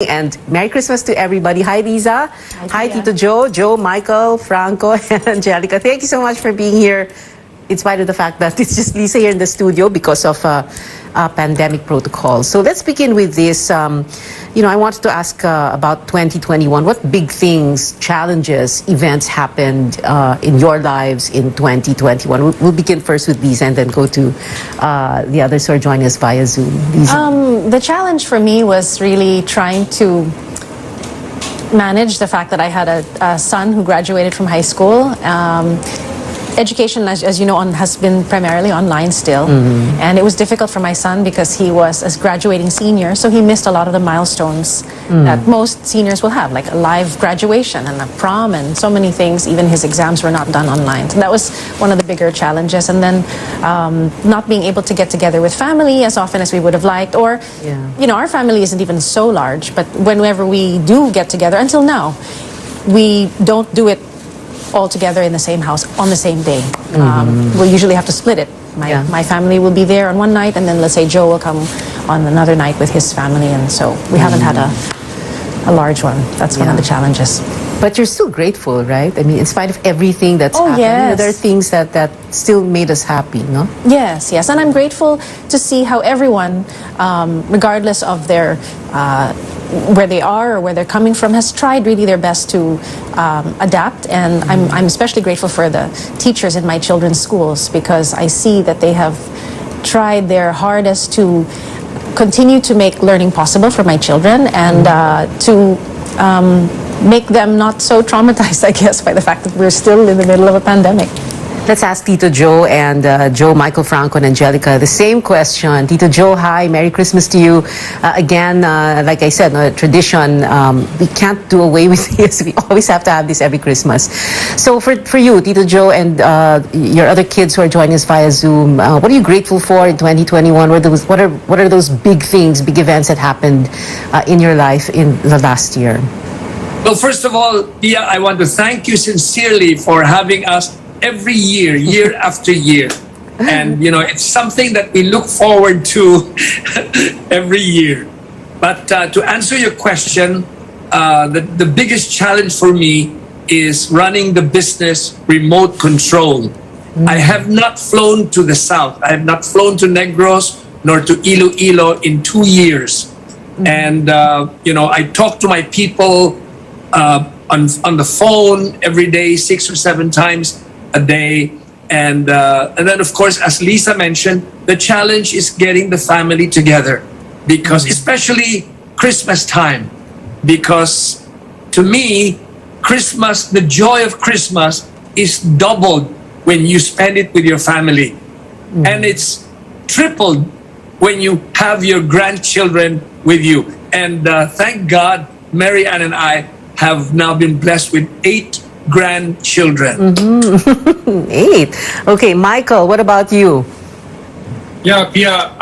And Merry Christmas to everybody. Hi, Lisa. Hi, Tito Joe, Michael, Franco, and Angelica. Thank you so much for being here, in spite of the fact that it's just Lisa here in the studio because of pandemic protocol. So let's begin with this. I wanted to ask about 2021. What big things, challenges, events happened in your lives in 2021? We'll begin first with Lisa and then go to the others who are joining us via Zoom. Lisa. The challenge for me was really trying to manage the fact that I had a son who graduated from high school. Education, as you know, has been primarily online still. And it was difficult for my son because he was a graduating senior, so he missed a lot of the milestones that most seniors will have, like a live graduation and a prom and so many things. Even his exams were not done online. So that was one of the bigger challenges. And then not being able to get together with family as often as we would have liked, or, our family isn't even so large, but whenever we do get together, until now, we don't do it all together in the same house on the same day. We'll usually have to split it. My family will be there on one night, and then let's say Joe will come on another night with his family, and so we haven't had a large one. That's one of the challenges. But you're still grateful, right? I mean, in spite of everything that's happened, yes. There are things that still made us happy, no? Yes. And I'm grateful to see how everyone, regardless of their where they are or where they're coming from, has tried really their best to adapt. And I'm especially grateful for the teachers in my children's schools, because I see that they have tried their hardest to continue to make learning possible for my children, and to make them not so traumatized, I guess, by the fact that we're still in the middle of a pandemic. Let's ask Tito Joe and Joe, Michael, Franco, and Angelica the same question. Tito Joe, hi, Merry Christmas to you. Again, like I said, tradition, we can't do away with this. We always have to have this every Christmas. So for you, Tito Joe, and your other kids who are joining us via Zoom, what are you grateful for in 2021? What are those big things, big events that happened in your life in the last year? Well, first of all, Pia, I want to thank you sincerely for having us every year, year after year. And, it's something that we look forward to every year. But to answer your question, the biggest challenge for me is running the business remote control. I have not flown to the south. I have not flown to Negros nor to Iloilo in 2 years. And, I talk to my people on the phone every day, 6 or 7 times a day. And then, of course, as Lisa mentioned, the challenge is getting the family together, because especially Christmas time, because to me, Christmas, the joy of Christmas is doubled when you spend it with your family. And it's tripled when you have your grandchildren with you. And thank God, Mary Ann and I have now been blessed with 8 grandchildren. 8. Okay, Michael, what about you? Yeah, Pia,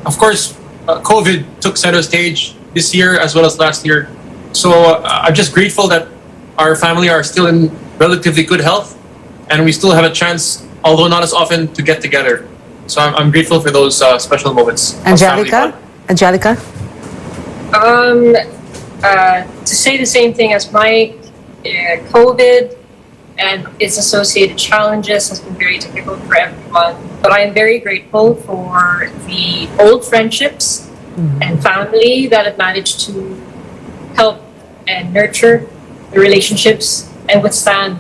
of course, COVID took center stage this year as well as last year. So I'm just grateful that our family are still in relatively good health, and we still have a chance, although not as often, to get together. So I'm grateful for those special moments. Angelica? To say the same thing as Mike, COVID and its associated challenges has been very difficult for everyone. But I am very grateful for the old friendships and family that have managed to help and nurture the relationships and withstand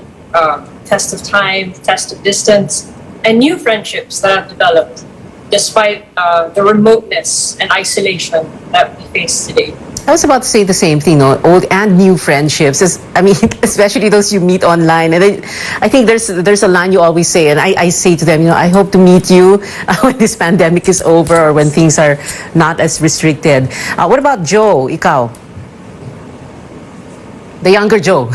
test of time, test of distance, and new friendships that have developed despite the remoteness and isolation that we face today. I was about to say the same thing, old and new friendships. Especially those you meet online. And I think there's a line you always say, and I say to them, I hope to meet you when this pandemic is over or when things are not as restricted. What about Joe, ikaw? The younger Joe.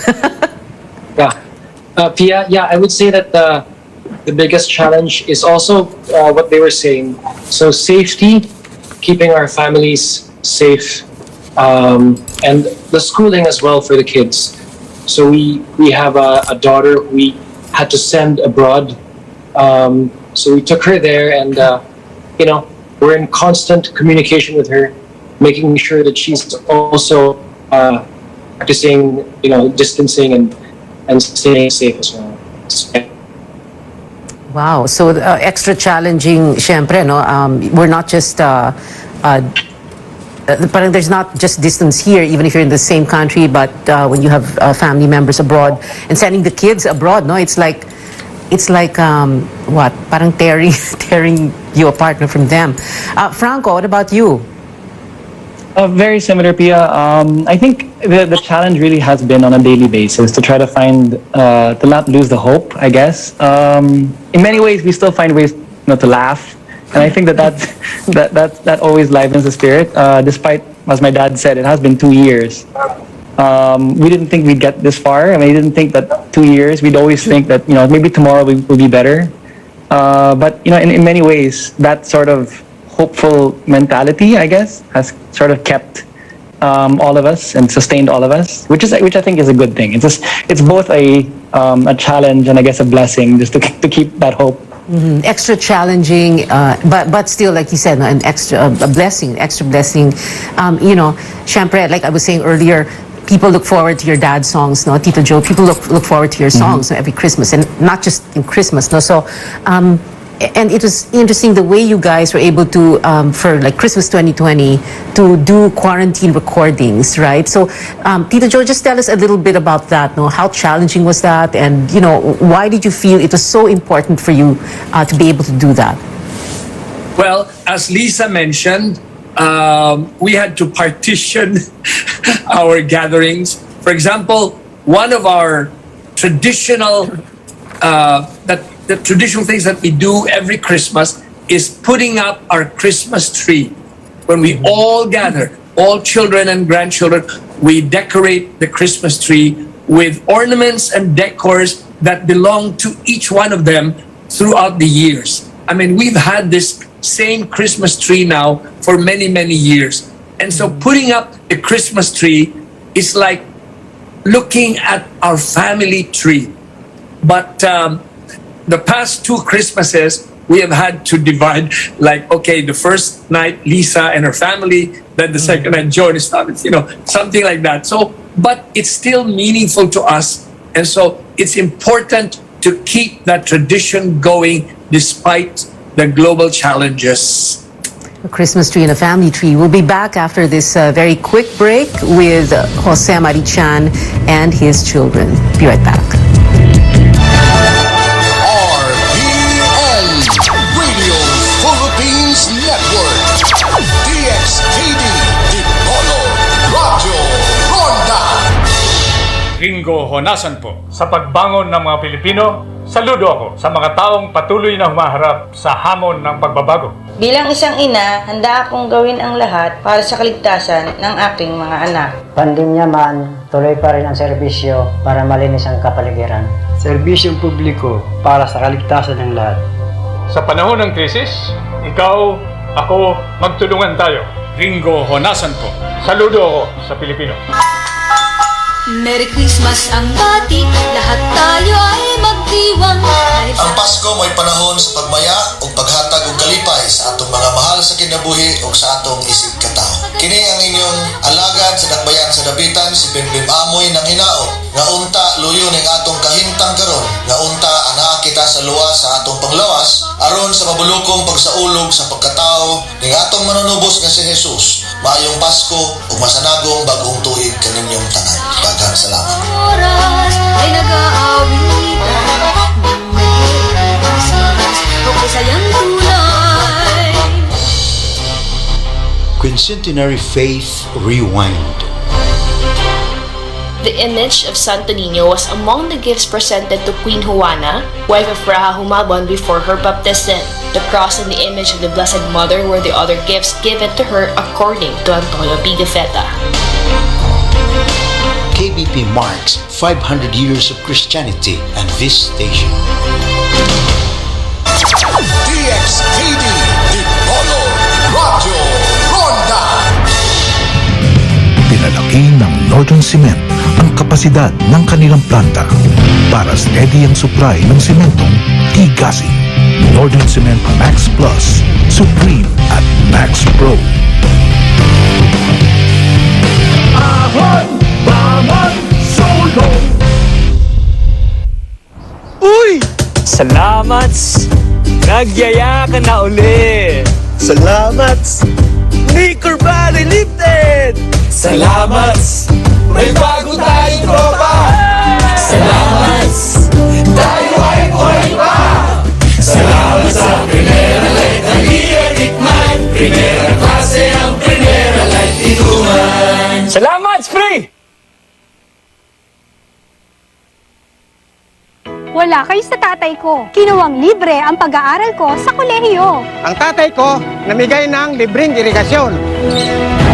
Pia, I would say that the biggest challenge is also what they were saying. So safety, keeping our families safe, and the schooling as well for the kids. So we have a daughter we had to send abroad. So we took her there, and we're in constant communication with her. making sure that she's also practicing, distancing and staying safe as well. Wow. So extra challenging, syempre, no? We're not just parang there's not just distance here, even if you're in the same country, but when you have family members abroad and sending the kids abroad, no? It's like what? Parang tearing you apart, no, from them. Franco, what about you? Very similar, Pia. I think the challenge really has been on a daily basis to try to find, to not lose the hope, I guess. In many ways, we still find ways, to laugh. And I think that always livens the spirit. Despite, as my dad said, it has been 2 years. We didn't think we'd get this far. I mean, we didn't think that 2 years, we'd always think that, maybe tomorrow will be better. But, in many ways, that sort of hopeful mentality, I guess, has sort of kept all of us and sustained all of us, which I think is a good thing. It's both a challenge and I guess a blessing, just to keep that hope. Mm-hmm. Extra challenging, but still, like you said, no, an extra blessing. Syempre, like I was saying earlier, people look forward to your dad's songs, no, Tito Joe. People look forward to your songs, no, every Christmas, and not just in Christmas, no. So, and it was interesting the way you guys were able to, for like Christmas 2020, to do quarantine recordings, right? So, Tito Joe, just tell us a little bit about that. No, how challenging was that, and why did you feel it was so important for you to be able to do that? Well, as Lisa mentioned, we had to partition our gatherings. For example, one of our traditional the traditional things that we do every Christmas is putting up our Christmas tree. When we all gather, all children and grandchildren, we decorate the Christmas tree with ornaments and decors that belong to each one of them throughout the years. I mean, we've had this same Christmas tree now for many, many years. And so putting up the Christmas tree is like looking at our family tree. But the past 2 Christmases, we have had to divide, like, okay, the first night, Lisa and her family, then the second night, Joe and his family, something like that. So, but it's still meaningful to us. And so it's important to keep that tradition going despite the global challenges. A Christmas tree and a family tree. We'll be back after this very quick break with Jose Marichan and his children. Be right back. RPN Radio Philippines Network. DXTV Dipolo Radio Ronda. Ringo Honasan po. Sa pagbangon ng mga Pilipino, saludo ako sa mga taong patuloy na humaharap sa hamon ng pagbabago. Bilang isang ina, handa akong gawin ang lahat para sa kaligtasan ng aking mga anak. Pandemya man, tuloy pa rin ang serbisyo para malinis ang kapaligiran. Serbisyong publiko para sa kaligtasan ng lahat. Sa panahon ng krisis, ikaw, ako, magtulungan tayo. Ringo Honasan po. Saludo ako sa Pilipino. Merry Christmas ang bati, lahat tayo ay magdiwang. Ang Pasko mo'y panahon sa pagmaya o paghatag og kalipay sa atong mga mahal sa kinabuhi o sa atong isig katao. Kini ang inyong alagad sa dakbayan sa dabitan, si Bimbim Amoy ng Hinao. Nga unta luyo ning atong kahimtang karon, nga unta anaa kita sa luwas sa atong panglawas aron sa mabulokong pagsaulog sa pagkatao ning atong manunubos nga si Jesus. Maayong Pasko ug masanagong bag-ong tuig kaninyong tanan. Daghang salamat. Oras ay nag-aawitan. Merry Christmas, o kasayang tunay. Quincentenary Faith Rewind. The image of Santo Niño was among the gifts presented to Queen Juana, wife of Raha Humabon, before her baptism. The cross and the image of the Blessed Mother were the other gifts given to her according to Antonio Pigafetta. KBP marks 500 years of Christianity and visitation. DXTV Dipolo Radio Ronda. Pinalaki ng Northern Cement ang kapasidad ng kanilang planta para steady ang supply ng sementong tigasing. Northern Cement Max Plus, Supreme at Max Pro. Ahon, bangon, sulong. Uy! Salamat! Nagyaya ka na uli! Salamat! Nicor Valley lifted! Salamat! May bago tayong tropa! Salamat! Tayo ay buhay pa! Salamat sa Primera Light na iyanikman! Primera klase ang Primera Light inuman! Salamat, Spring! Wala kayo sa tatay ko. Kinuwang libre ang pag-aaral ko sa kolehiyo. Ang tatay ko, namigay ng libreng irigasyon.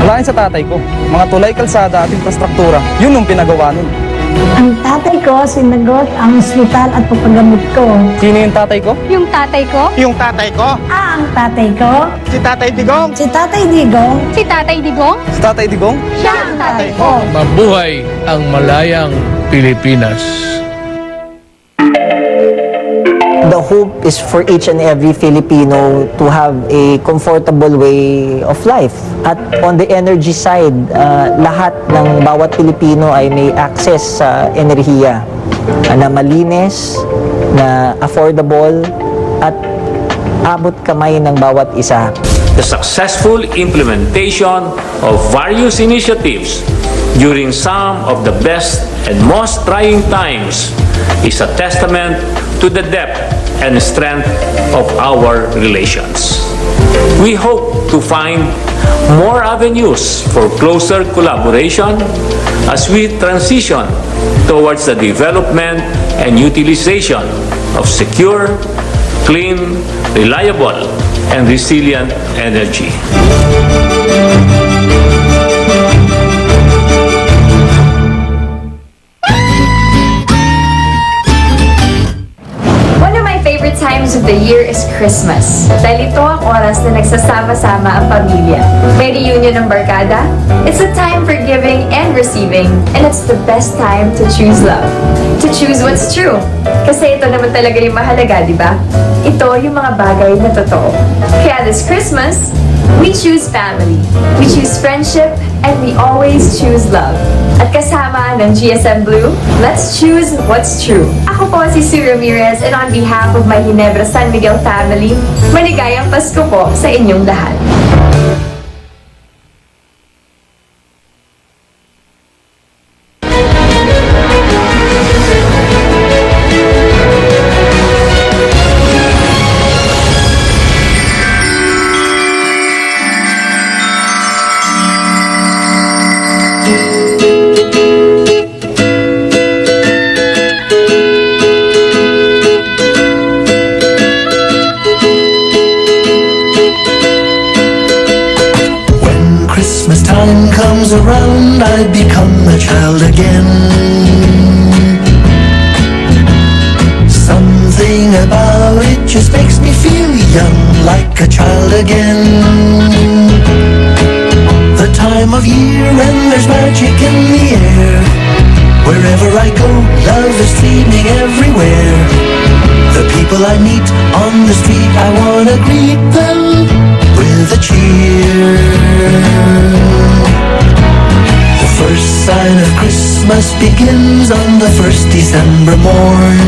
Wala sa tatay ko. Mga tulay, kalsada at infrastruktura. Yun ang pinagawa nun. Ang tatay ko sinagot ang ospital at papagamot ko. Sino yung tatay ko? Yung tatay ko? Yung tatay ko? Ang tatay ko? Si Tatay Digong? Si Tatay Digong? Si Tatay Digong? Si Tatay Digong? Siya ang tatay ko. Mabuhay ang malayang Pilipinas. The hope is for each and every Filipino to have a comfortable way of life. At on the energy side, lahat ng bawat Pilipino ay may access sa enerhiya na malinis, na affordable, at abot kamay ng bawat isa. The successful implementation of various initiatives during some of the best and most trying times is a testament to the depth and strength of our relations. We hope to find more avenues for closer collaboration as we transition towards the development and utilization of secure, clean, reliable, and resilient energy. Times of the year is Christmas. Dahil ito ang oras na nagsasama-sama ang pamilya. May reunion ng barkada. It's a time for giving and receiving, and it's the best time to choose love. To choose what's true. Kasi ito naman talaga yung mahalaga, di ba? Ito yung mga bagay na totoo. Kaya this Christmas, we choose family, we choose friendship, and we always choose love. At kasama ng GSM Blue, let's choose what's true. Ako po si Sue Ramirez, and on behalf of my Ginebra San Miguel family, maligayang Pasko po sa inyong lahat. Around, I become a child again. Something about it just makes me feel young, like a child again. The time of year and there's magic in the air. Wherever I go, love is streaming everywhere. The people I meet on the street, I wanna greet them with a cheer. The first sign of Christmas begins on the first December morn.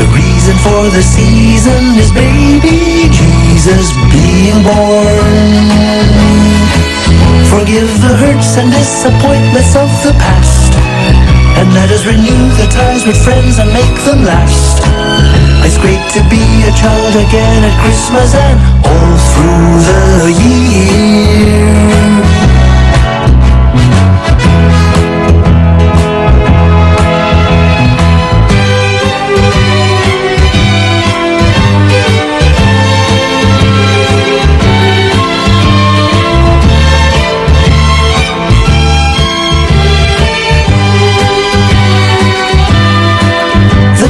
The reason for the season is baby Jesus being born. Forgive the hurts and disappointments of the past, and let us renew the ties with friends and make them last. It's great to be a child again at Christmas and all through the year.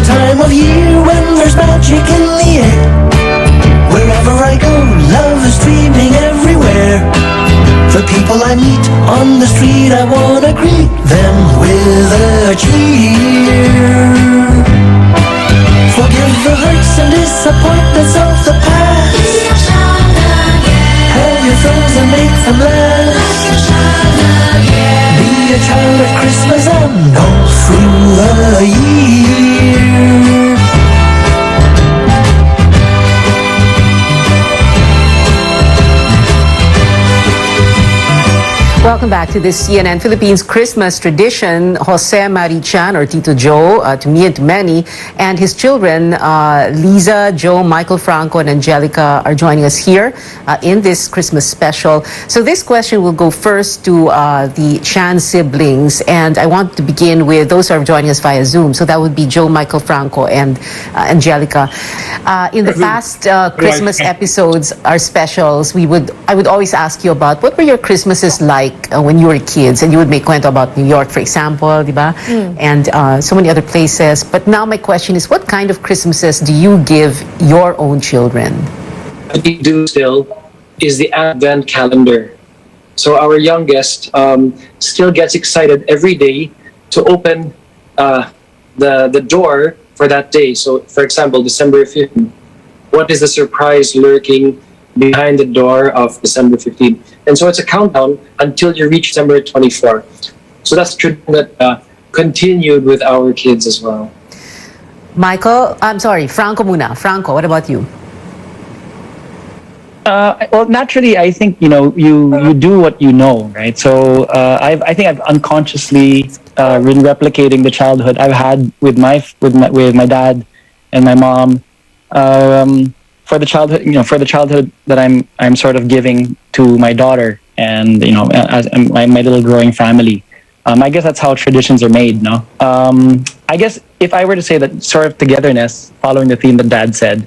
Time of year when there's magic in the air. Wherever I go, love is streaming everywhere. The people I meet on the street, I wanna greet them with a cheer. Forgive the hurts and disappointments of the past, frozen, make them laugh. Be a child of Christmas and all through the year. Welcome back to this CNN Philippines Christmas tradition. Jose Marichan, or Tito Joe, to me and to many, and his children, Liza, Joe, Michael, Franco, and Angelica, are joining us here in this Christmas special. So this question will go first to the Chan siblings, and I want to begin with those who are joining us via Zoom. So that would be Joe, Michael, Franco, and Angelica. In the past Christmas episodes, our specials, I would always ask you about what were your Christmases like when you were kids, and you would make kwento about New York, for example, di ba? And so many other places. But now my question is, what kind of Christmases do you give your own children? What we do still is the Advent calendar. So our youngest still gets excited every day to open the door for that day. So, for example, December 15th, what is the surprise lurking behind the door of December 15th? And so it's a countdown until you reach December 24th. So that's true that continued with our kids as well. Michael, I'm sorry, Franco muna. Franco, what about you? Well, naturally, I think you do what you know, right? So I think I've unconsciously been replicating the childhood I've had with my dad and my mom. For the childhood that I'm sort of giving to my daughter, and as my little growing family. I guess that's how traditions are made, no? I guess if I were to say that sort of togetherness, following the theme that Dad said,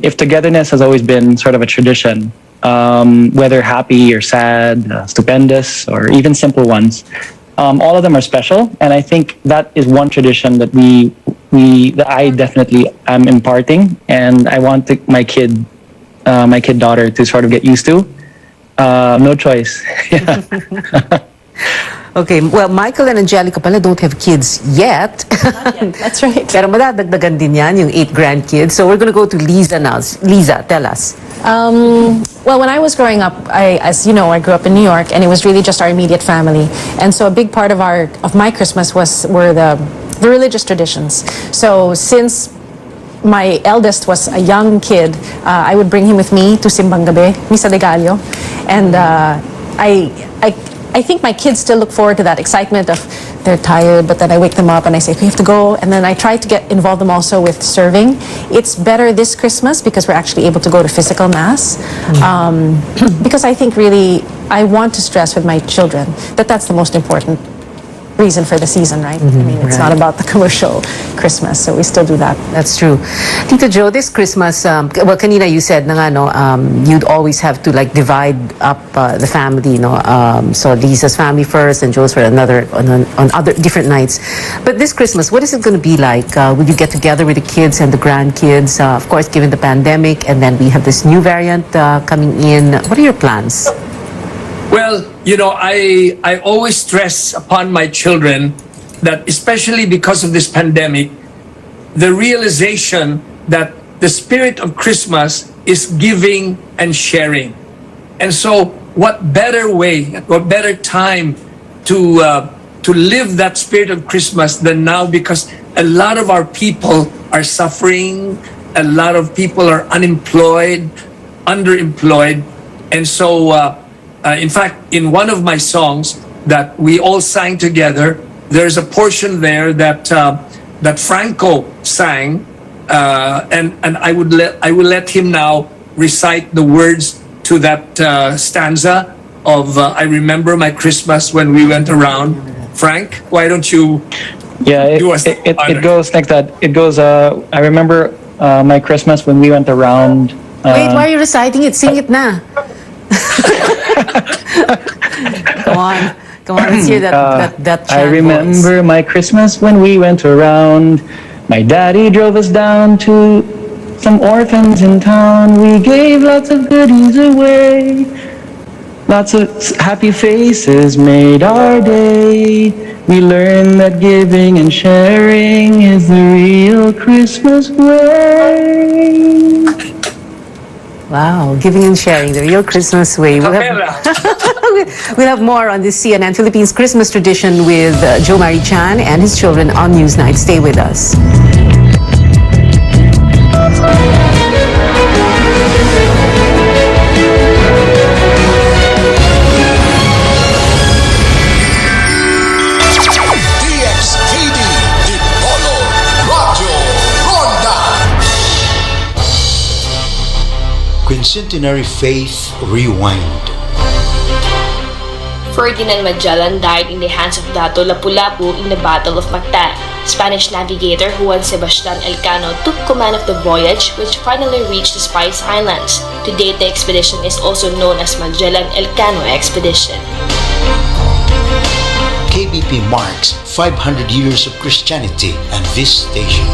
if togetherness has always been sort of a tradition, whether happy or sad, stupendous, or even simple ones, all of them are special, and I think that is one tradition that that I definitely am imparting, and I want my kid daughter to sort of get used to. No choice. Okay, well, Michael and Angelica pala don't have kids yet. That's right. Pero madadagdagan din yan, yung 8 grandkids. So we're gonna go to Liza now. Liza, tell us. Well, when I was growing up, as you know, I grew up in New York, and it was really just our immediate family. And so a big part of my Christmas were the religious traditions. So since my eldest was a young kid, I would bring him with me to Simbang Gabi, Misa de Gallo, and I think my kids still look forward to that excitement of they're tired, but then I wake them up and I say, we have to go. And then I try to involve them also with serving. It's better this Christmas because we're actually able to go to physical mass. Because I think really, I want to stress with my children that that's the most important reason for the season, right? I mean, it's not about the commercial Christmas, so we still do that. That's true. Tito Joe, this Christmas, well, kanina you said na nga, no, you'd always have to like divide up the family, no? So Lisa's family first and Joe's for another on other different nights. But this Christmas, what is it going to be like? Will you get together with the kids and the grandkids? Of course, given the pandemic, and then we have this new variant coming in. What are your plans? Well, I always stress upon my children that, especially because of this pandemic, the realization that the spirit of Christmas is giving and sharing. And so what better way, what better time to live that spirit of Christmas than now, because a lot of our people are suffering, a lot of people are unemployed, underemployed, and so in fact, in one of my songs that we all sang together, there's a portion there that Franco sang, and I will let him now recite the words to that stanza of "I remember my Christmas when we went around." Frank, why don't you? Yeah, do us the honor? it goes like that. It goes. I remember my Christmas when we went around. Wait, why are you reciting it? Sing it na. Come on, let's hear that chant. I remember my Christmas when we went around. My daddy drove us down to some orphans in town. We gave lots of goodies away. Lots of happy faces made our day. We learned that giving and sharing is the real Christmas way. Wow, giving and sharing, the real Christmas way. We'll have more on this CNN Philippines Christmas tradition with Joe Marichan and his children on Newsnight. Stay with us. Quincentenary Faith Rewind. Ferdinand Magellan died in the hands of Dato Lapu-Lapu in the Battle of Mactan. Spanish navigator Juan Sebastian Elcano took command of the voyage, which finally reached the Spice Islands. To date, the expedition is also known as Magellan-Elcano Expedition. KBP marks 500 years of Christianity and this station.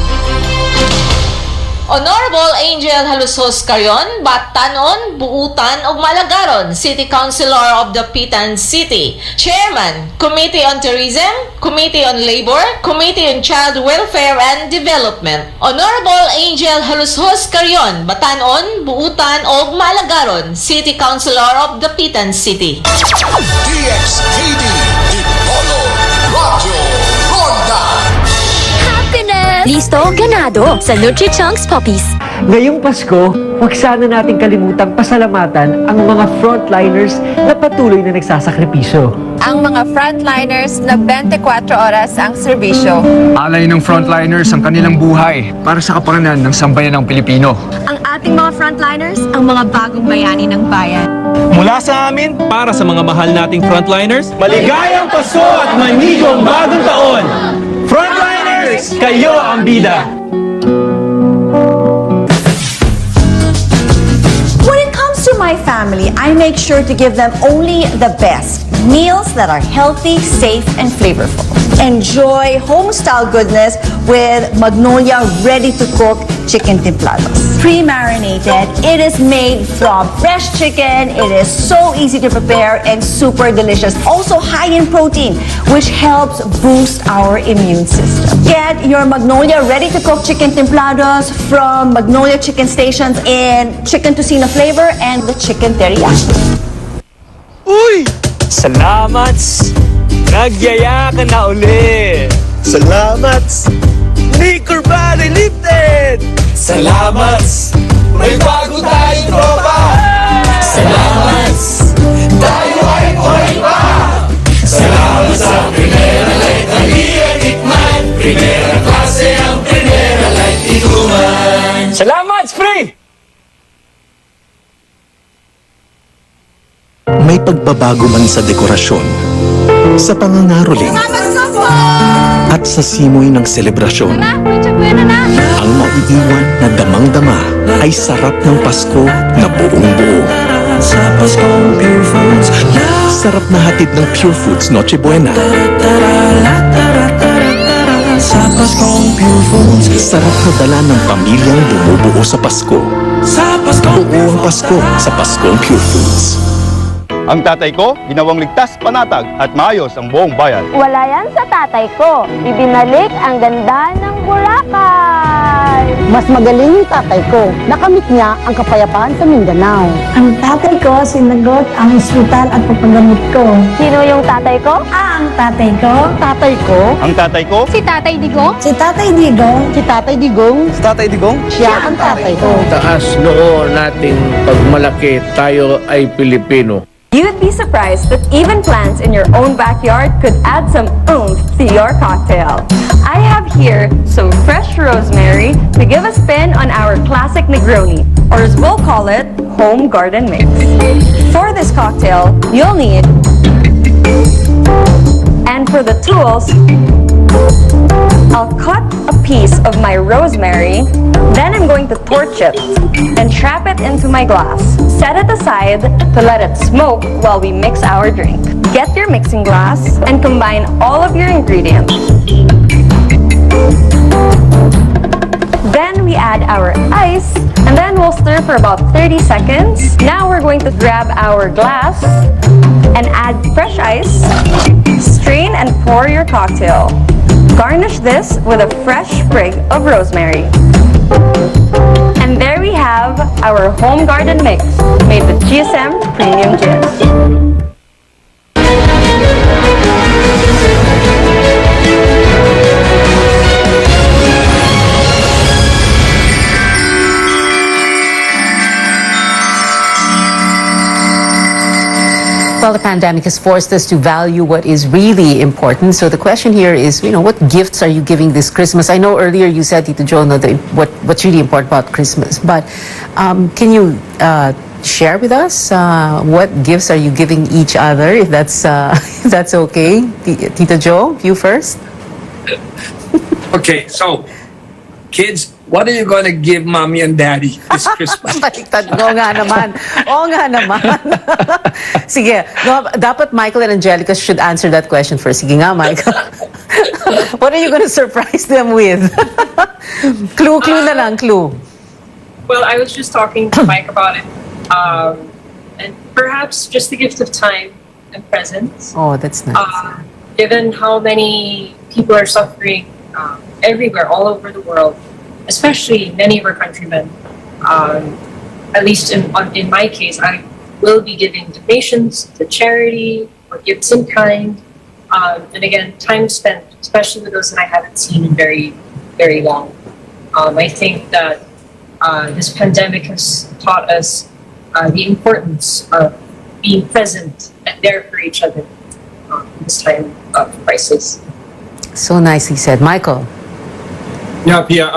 Honorable Angel Halusos Carion, Batanon, Buutan ug Malagaron, City Councilor of the Pitan City, Chairman, Committee on Tourism, Committee on Labor, Committee on Child Welfare and Development. Honorable Angel Halusos Carion, Batanon, Buutan ug Malagaron, City Councilor of the Pitan City. DXTV, Dipolo, Radyo, Ronda. Listo, ganado sa Nutri-Chunks Puppies. Ngayong Pasko, huwag sana nating kalimutang pasalamatan ang mga frontliners na patuloy na nagsasakripisyo. Ang mga frontliners na 24 oras ang serbisyo. Alay ng frontliners ang kanilang buhay para sa kapakanan ng sambayan ng Pilipino. Ang ating mga frontliners, ang mga bagong bayani ng bayan. Mula sa amin, para sa mga mahal nating frontliners, maligayang Pasko at manigong bagong taon! Frontliners, kayo ang bida! When it comes to my family, I make sure to give them only the best. Meals that are healthy, safe, and flavorful. Enjoy home-style goodness with Magnolia ready-to-cook chicken templados. Pre-marinated, it is made from fresh chicken. It is so easy to prepare and super delicious. Also high in protein, which helps boost our immune system. Get your Magnolia ready-to-cook chicken templados from Magnolia Chicken Stations in chicken tocino flavor and the chicken teriyaki. Uy! Salamat! Nagyaya ka na uli! Salamat! Liquor Valley Lifted! Salamat! May bago tayong tropa! Salamat! Tayo ay buhay pa! Salamat sa Primera Light ang iyanikman! Primera klase ang Primera Light ikuman! Salamat, Spring! May pagbabago man sa dekorasyon, sa pangangaroling, at sa simoy ng selebrasyon. Ang maiiwan na damang-dama ay sarap ng Pasko na buong-buo. Sarap na hatid ng Pure Foods Noche Buena. Sarap na dala ng pamilyang bumubuo sa Pasko. Buo ang Pasko sa Paskong Pure Foods. Ang tatay ko, ginawang ligtas, panatag at maayos ang buong bayan. Wala yan sa tatay ko. Ibinalik ang ganda ng Boracay. Mas magaling yung tatay ko. Nakamit niya ang kapayapaan sa Mindanao. Ang tatay ko, sinagot ang ospital at papagamot ko. Sino yung tatay ko? Ang tatay ko. Tatay ko. Ang tatay ko? Si Tatay Digong. Si Tatay Digong. Si Tatay Digong. Si Tatay Digong? Siya ang tatay ko. Taas noo nating pagmalaki tayo ay Pilipino. You would be surprised that even plants in your own backyard could add some oomph to your cocktail. I have here some fresh rosemary to give a spin on our classic Negroni, or as we'll call it, home garden mix. For this cocktail, you'll need, and for the tools, I'll cut a piece of my rosemary, then I'm going to torch it and trap it into my glass. Set it aside to let it smoke while we mix our drink. Get your mixing glass and combine all of your ingredients. Then we add our ice and then we'll stir for about 30 seconds. Now we're going to grab our glass and add fresh ice, strain and pour your cocktail. Garnish this with a fresh sprig of rosemary. And And there we have our home garden mix made with GSM Premium Gin. Well, the pandemic has forced us to value what is really important. So the question here is, what gifts are you giving this Christmas? I know earlier you said, Tito Joe, what's really important about Christmas. But can you share with us what gifts are you giving each other, if that's if that's okay? Tito Joe, you first. Okay, so kids, what are you gonna give mommy and daddy this Christmas? Baliktad. Oo nga naman. Oo nga naman. Sige. No, dapat Michael and Angelica should answer that question first. Sige nga, Michael. What are you gonna surprise them with? Clue na lang, clue. Well, I was just talking to Mike about it. And perhaps just the gift of time and presence. Oh, that's nice. Given how many people are suffering everywhere, all over the world, especially many of our countrymen, at least in my case, I will be giving donations to charity or gifts in kind. And again, time spent, especially with those that I haven't seen in very, very long. I think that this pandemic has taught us the importance of being present and there for each other in this time of crisis. So nicely said. Michael. Yeah, Pia,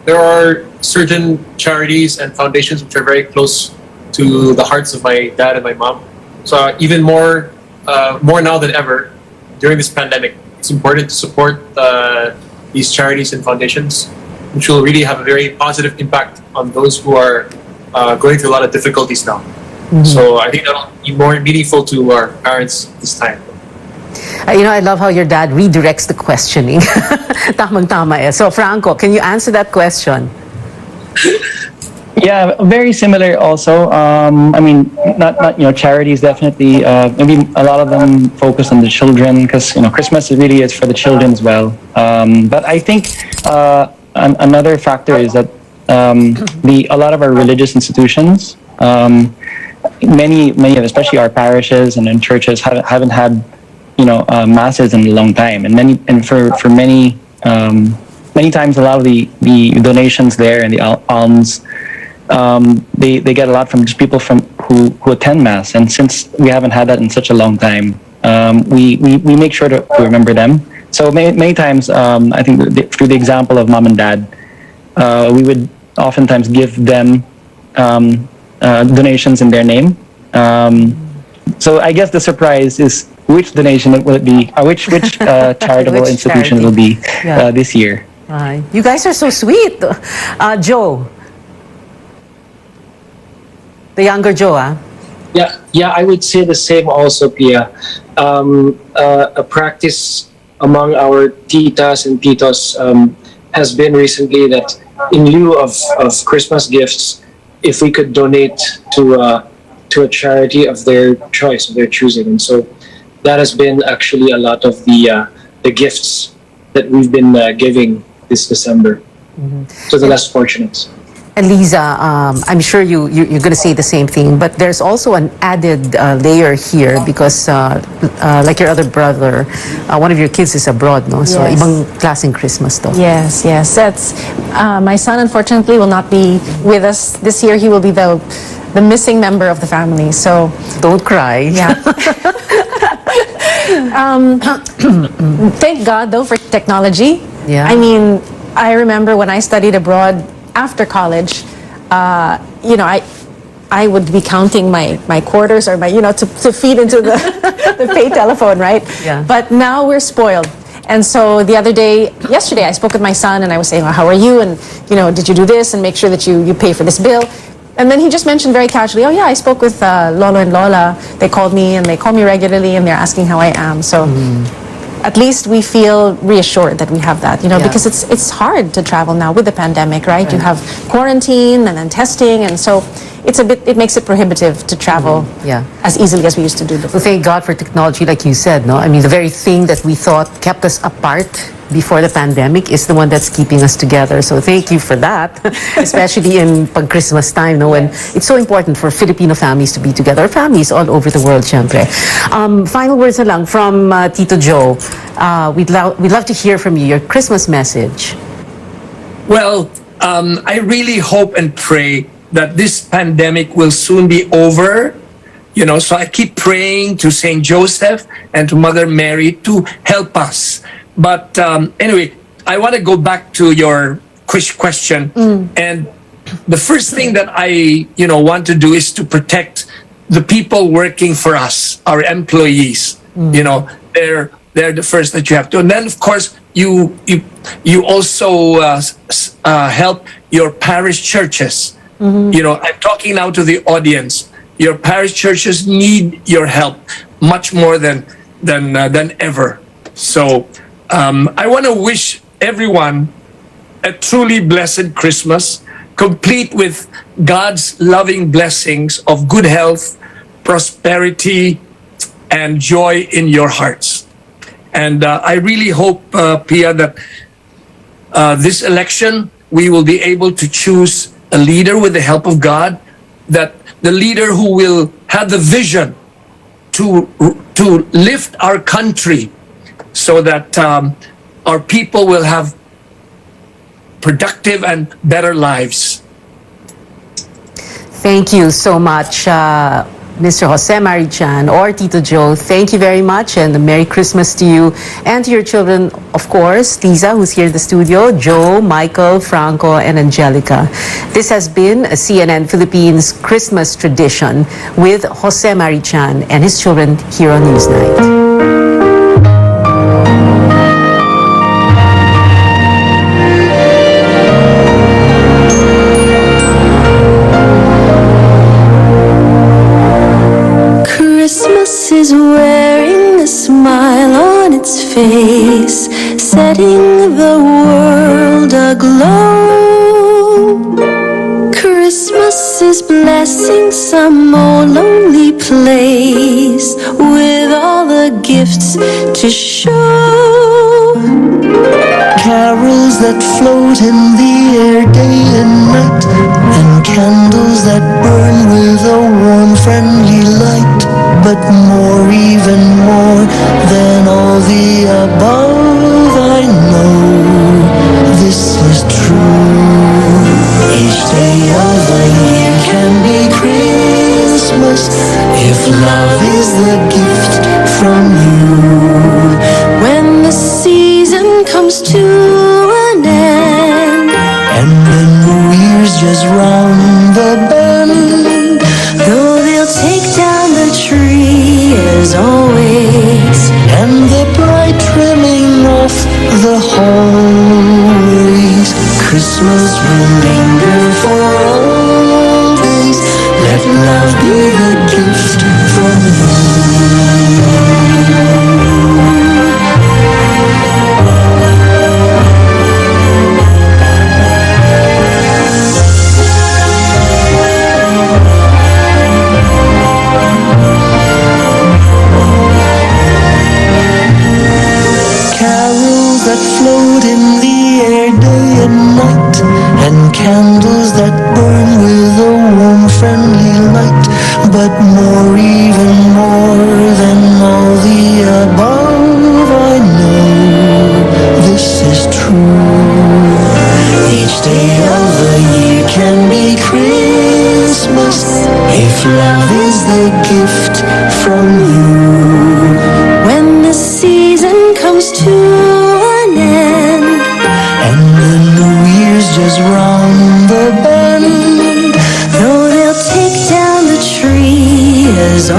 there are certain charities and foundations which are very close to the hearts of my dad and my mom. So even more now than ever, during this pandemic, it's important to support these charities and foundations, which will really have a very positive impact on those who are going through a lot of difficulties now. Mm-hmm. So I think that'll be more meaningful to our parents this time. I love how your dad redirects the questioning. Tamang-tama eh. So, Franco, can you answer that question? Yeah, very similar also. I mean, not charities definitely. Maybe a lot of them focus on the children because Christmas really is for the children as well. But I think another factor is that a lot of our religious institutions, many of especially our parishes and in churches haven't had masses in a long time, and for many times a lot of the donations there and the alms, they get a lot from just people who attend mass, and since we haven't had that in such a long time, we make sure to remember them. So many times, I think through the example of mom and dad, we would oftentimes give them donations in their name. So I guess the surprise is which donation will it be, which charitable Which institution charity? will be Yeah. this year. You guys are so sweet. Joe. The younger Joe, ah? Yeah, I would say the same also, Pia. A practice among our titas and titos has been recently that in lieu of Christmas gifts, if we could donate to a charity of their choice, of their choosing. And so that has been actually a lot of the gifts that we've been giving this December to the less fortunate. And Liza, I'm sure you're going to say the same thing, but there's also an added layer here because like your other brother, one of your kids is abroad, no? So Yes. ibang klaseng Christmas to. Yes. That's my son. Unfortunately, will not be with us this year. He will be the missing member of the family. So don't cry. Yeah. Thank God though for technology. Yeah. I mean, I remember when I studied abroad after college, I would be counting my quarters or my to feed into the the pay telephone, right? Yeah. But now we're spoiled. And so yesterday I spoke with my son and I was saying, well, how are you? And did you do this and make sure that you pay for this bill? And then he just mentioned very casually, oh yeah, I spoke with Lolo and Lola. They called me and they call me regularly and they're asking how I am. So at least we feel reassured that we have that, because it's hard to travel now with the pandemic, right? You have quarantine and then testing, and so it makes it prohibitive to travel as easily as we used to do before. So thank God for technology, like you said, no? I mean, the very thing that we thought kept us apart before the pandemic is the one that's keeping us together. So thank you for that, especially in pag-Christmas time, no? When it's so important for Filipino families to be together, families all over the world, syempre. Final words na lang from Tito Joe. We'd love to hear from you, your Christmas message. Well, I really hope and pray that this pandemic will soon be over. You know, so I keep praying to Saint Joseph and to Mother Mary to help us. But anyway, I want to go back to your question. And the first thing that I, want to do is to protect the people working for us, our employees. They're the first that you have to. And then, of course, you also help your parish churches. I'm talking now to the audience. Your parish churches need your help much more than ever. So I want to wish everyone a truly blessed Christmas, complete with God's loving blessings of good health, prosperity, and joy in your hearts. And I really hope, Pia, that this election we will be able to choose a leader with the help of God, that the leader who will have the vision to lift our country so that our people will have productive and better lives. Thank you so much, Mr. Jose Marichan or Tito Joe. Thank you very much, and a Merry Christmas to you and to your children, of course, Lisa, who's here in the studio, Joe, Michael, Franco, and Angelica. This has been a CNN Philippines Christmas tradition with Jose Marichan and his children here on Newsnight. Christmas is wearing a smile on its face, setting the world aglow. Christmas is blessing some old lonely place with all the gifts to show. Carols that float in the air day and night, and candles that burn with a warm, friendly light. But more, even more than all the above, I know this is true. Each day of the year can be Christmas if love is the gift from you. When the season comes to an end, and the New Year's just round the bend, though they'll take down the tree as always, and the bright trimming off the hollies, Christmas will linger for always. Let love be the gift from you. That float in the air day and night, and candles that burn with a warm, friendly light. But more, even more than all the above, I know this is true. Each day of the year can be Christmas if love is the gift from you. When the season comes to an end, and the New Year's just round the bend, though they'll take down the tree as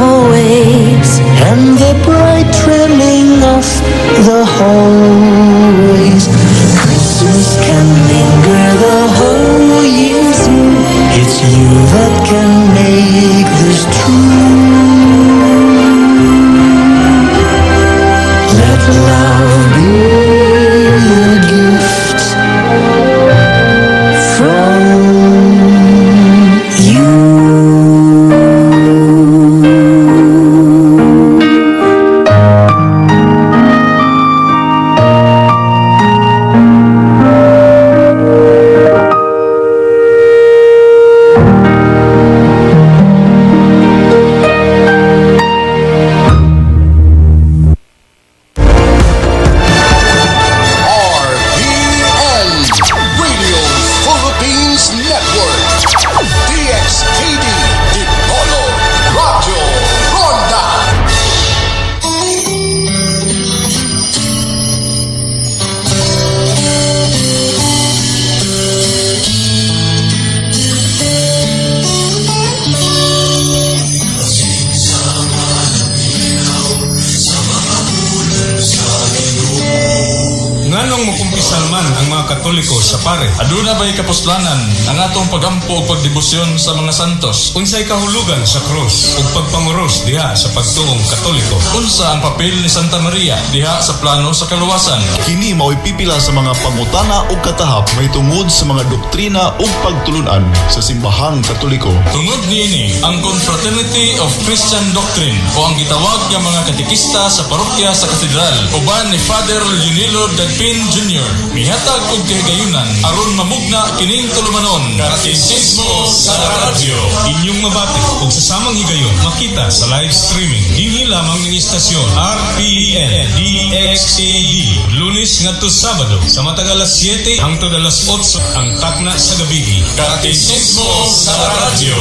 Aron makumpisan man ang mga Katoliko sa pare. Aduna ba'y kapuslanan ang atong pagampo o pagdebosyon sa mga santos? Unsay kahulugan sa krus ug pagpanguros diha sa pagtuong Katoliko? Unsa ang papel ni Santa Maria diha sa plano sa kaluwasan? Kini mao'y pipila sa mga pangutana ug katahap may tungod sa mga doktrina ug pagtulunan sa simbahang Katoliko. Tungod niini ang Confraternity of Christian Doctrine o ang gitawag nga mga katekista sa parokya sa katedral uban ni Father Junilo Dagpin Jr. Mihatag og kahigayunan aron mamugna kining tulumanon. Katekismo sa radyo. Inyong mabati ug sa samang higayon makita sa live streaming dinhi lamang ng istasyon RPN DXAD Lunes ngadto Sabado sa matag alas 7 hangtod alas 8 ang takna sa gabi. Katekismo sa radyo.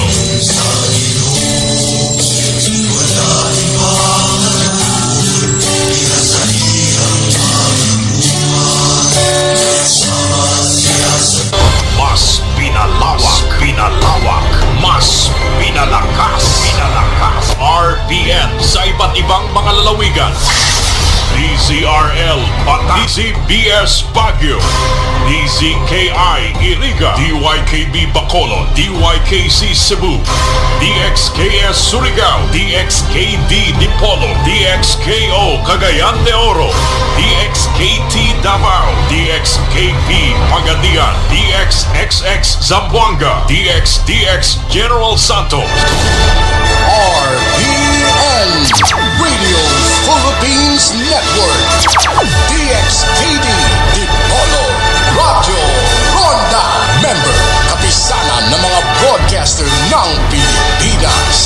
Mas pinalawak, mas pinalakas. RPN sa iba't ibang mga lalawigan. DZRL Bataan, DZBS Baguio, DZKI Iriga, DYKB Bacolod, DYKC Cebu, DXKS Surigao, DXKD Dipolo, DXKO Cagayan de Oro, DXKT Davao, DXKP Pagadian, DXXX Zamboanga, DXDX General Santos. RPN Radio Philippines Network, DXKD Dipolo Radio Ronda, member kapisanan ng mga broadcaster ng Pilipinas.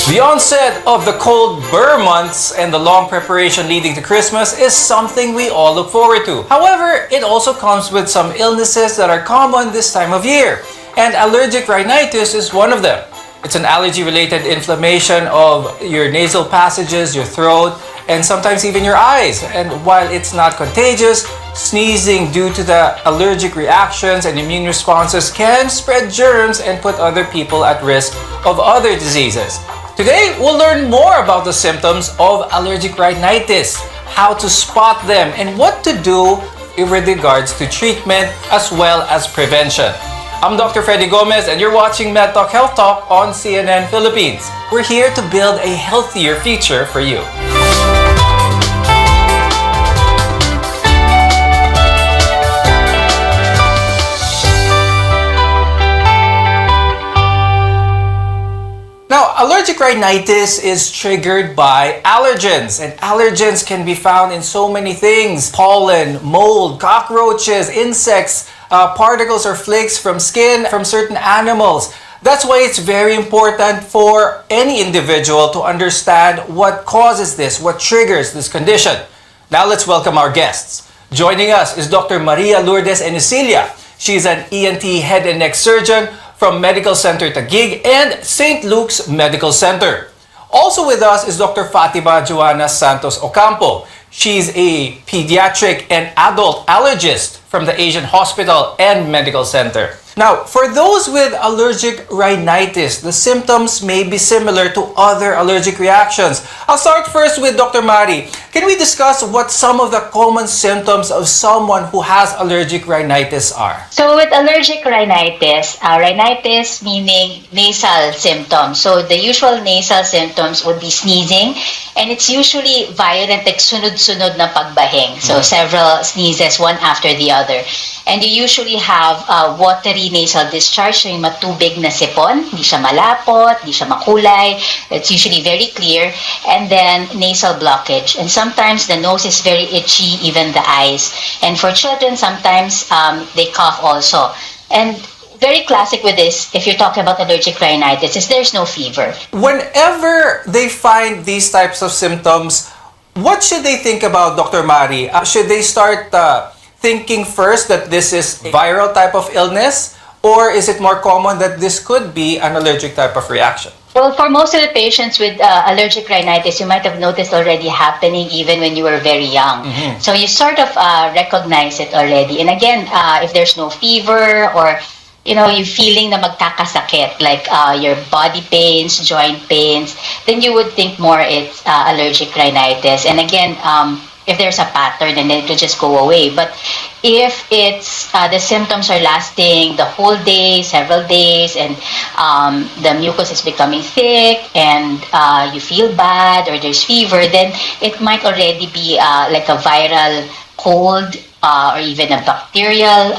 The onset of the cold burr months and the long preparation leading to Christmas is something we all look forward to. However, it also comes with some illnesses that are common this time of year, and allergic rhinitis is one of them. It's an allergy-related inflammation of your nasal passages, your throat, and sometimes even your eyes. And while it's not contagious, sneezing due to the allergic reactions and immune responses can spread germs and put other people at risk of other diseases. Today, we'll learn more about the symptoms of allergic rhinitis, how to spot them, and what to do in regards to treatment as well as prevention. I'm Dr. Freddy Gomez, and you're watching MedTalk Health Talk on CNN Philippines. We're here to build a healthier future for you. Now, allergic rhinitis is triggered by allergens, and allergens can be found in so many things: pollen, mold, cockroaches, insects, particles or flakes from skin from certain animals. That's why it's very important for any individual to understand what causes this, what triggers this condition. Now let's welcome our guests. Joining us is Dr. Maria Lourdes Enicilia. She's an ENT head and neck surgeon from Medical Center Taguig and St. Luke's Medical Center. Also with us is Dr. Fatima Joanna Santos Ocampo. She's a pediatric and adult allergist from the Asian Hospital and Medical Center. Now, for those with allergic rhinitis, the symptoms may be similar to other allergic reactions. I'll start first with Dr. Mari. Can we discuss what some of the common symptoms of someone who has allergic rhinitis are? So with allergic rhinitis, rhinitis meaning nasal symptoms. So the usual nasal symptoms would be sneezing, and it's usually violent, like sunod-sunod na pagbahing. So several sneezes, one after the other. And you usually have watery nasal discharge, so yung matubig na sipon, hindi siya malapot, hindi siya makulay, it's usually very clear, and then nasal blockage. And sometimes the nose is very itchy, even the eyes. And for children, sometimes they cough also. And very classic with this, if you're talking about allergic rhinitis, is there's no fever. Whenever they find these types of symptoms, what should they think about, Dr. Mari? Should they start thinking first that this is a viral type of illness, or is it more common that this could be an allergic type of reaction? Well, for most of the patients with allergic rhinitis, you might have noticed already happening even when you were very young. Mm-hmm. So you sort of recognize it already. And again, if there's no fever or you feeling na magkakasakit, like your body pains, joint pains, then you would think more it's allergic rhinitis. And again, if there's a pattern, then it will just go away. But if it's the symptoms are lasting the whole day, several days, and the mucus is becoming thick, and you feel bad, or there's fever, then it might already be like a viral cold, or even a bacterial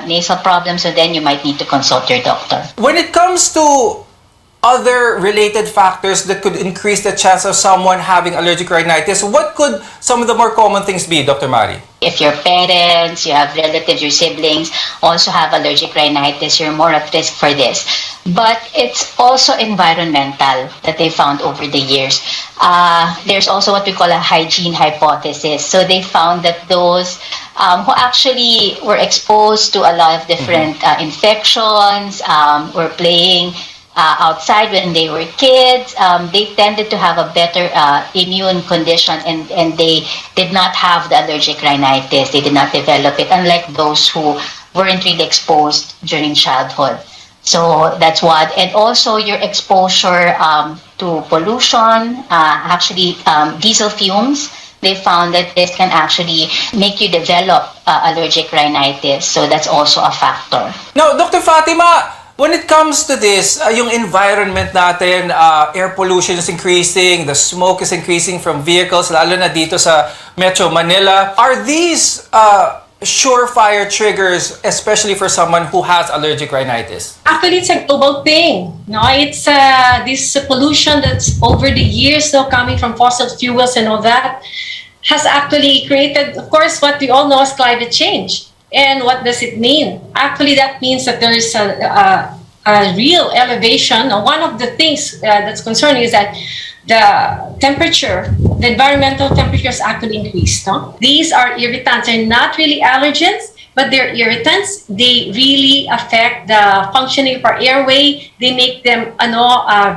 nasal problem. So then you might need to consult your doctor. When it comes to other related factors that could increase the chance of someone having allergic rhinitis, what could some of the more common things be, Dr. Mari? If your parents, you have relatives, your siblings also have allergic rhinitis, you're more at risk for this. But it's also environmental that they found over the years. There's also what we call a hygiene hypothesis. So they found that those who actually were exposed to a lot of different infections, were playing outside when they were kids, they tended to have a better immune condition, and they did not have the allergic rhinitis. They did not develop it, unlike those who weren't really exposed during childhood. So that's what. And also your exposure to pollution, actually diesel fumes, they found that this can actually make you develop allergic rhinitis. So that's also a factor. Now, Dr. Fatima, when it comes to this, yung environment natin, air pollution is increasing, the smoke is increasing from vehicles, lalo na dito sa Metro Manila. Are these surefire triggers, especially for someone who has allergic rhinitis? Actually, it's a global thing. No, it's this pollution that's over the years, coming from fossil fuels and all that, has actually created, of course, what we all know is climate change. And what does it mean? Actually, that means that there is a real elevation. One of the things that's concerning is that the temperature, the environmental temperature has actually increased. No? These are irritants. They're not really allergens, but they're irritants. They really affect the functioning of our airway. They make them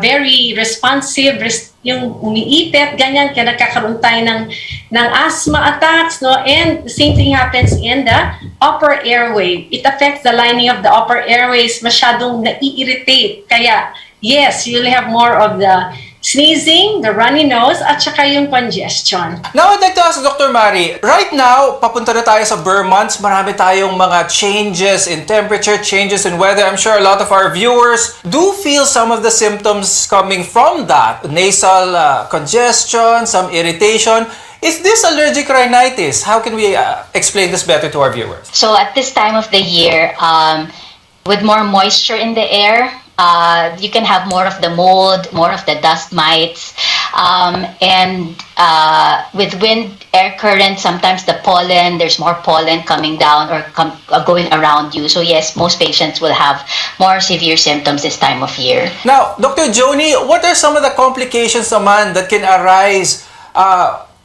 very responsive, yung umiipit, ganyan, kaya nagkakaroon tayo ng asthma attacks, no? And the same thing happens in the upper airway. It affects the lining of the upper airways, masyadong nai-irritate. Kaya, yes, you'll have more of the sneezing, the runny nose, at saka yung congestion. Now, I'd like to ask Dr. Mari, right now, papunta na tayo sa Burr months, marami tayong mga changes in temperature, changes in weather. I'm sure a lot of our viewers do feel some of the symptoms coming from that. Nasal congestion, some irritation. Is this allergic rhinitis? How can we explain this better to our viewers? So at this time of the year, with more moisture in the air, you can have more of the mold, more of the dust mites, and with wind, air current, sometimes the pollen, there's more pollen coming down or going around you. So yes, most patients will have more severe symptoms this time of year. Now, Dr. Joni, what are some of the complications naman that can arise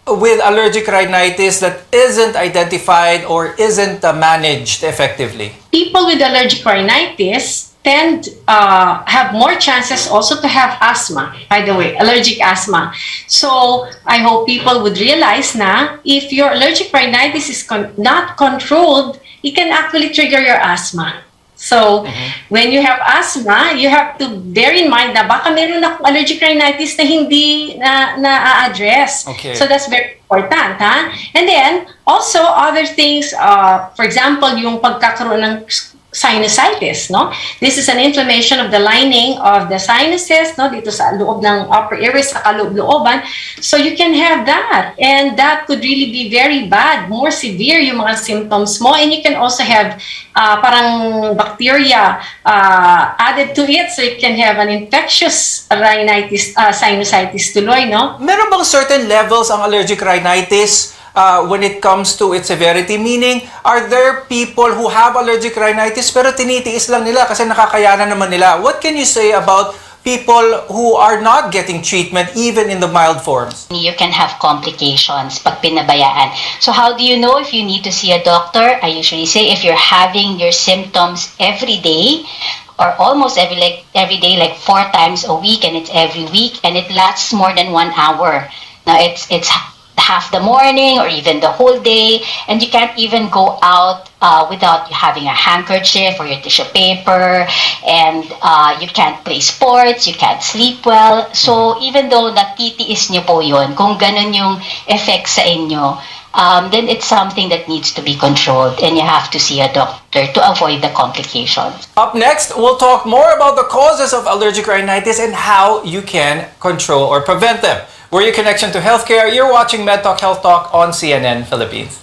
with allergic rhinitis that isn't identified or isn't managed effectively? People with allergic rhinitis tend have more chances also to have asthma, by the way, allergic asthma. So I hope people would realize na if your allergic rhinitis is not controlled, it can actually trigger your asthma. So when you have asthma, you have to bear in mind na baka meron akong allergic rhinitis na hindi na-address. Okay. So that's very important, ha? And then also other things, for example, yung pagkakaroon ng sinusitis, no? This is an inflammation of the lining of the sinuses, no? Dito sa loob ng upper airways, sa kaloob-looban. So you can have that, and that could really be very bad, more severe yung mga symptoms mo, and you can also have parang bacteria added to it, so you can have an infectious rhinitis, sinusitis tuloy, no? Meron bang certain levels ang allergic rhinitis when it comes to its severity? Meaning, are there people who have allergic rhinitis pero tinitiis lang nila kasi nakakayanan naman nila? What can you say about people who are not getting treatment even in the mild forms? You can have complications pag pinabayaan. So how do you know if you need to see a doctor? I usually say if you're having your symptoms every day, or almost every day, like 4 times a week, and it's every week, and it lasts more than 1 hour. Now, it's half the morning or even the whole day, and you can't even go out without having a handkerchief or your tissue paper, and you can't play sports, you can't sleep well. So even though natitiis nyo po yun, kung ganun yung effect sa inyo, then it's something that needs to be controlled, and you have to see a doctor to avoid the complications. Up next, we'll talk more about the causes of allergic rhinitis and how you can control or prevent them. We're your connection to healthcare. You're watching MedTalk Health Talk on CNN Philippines.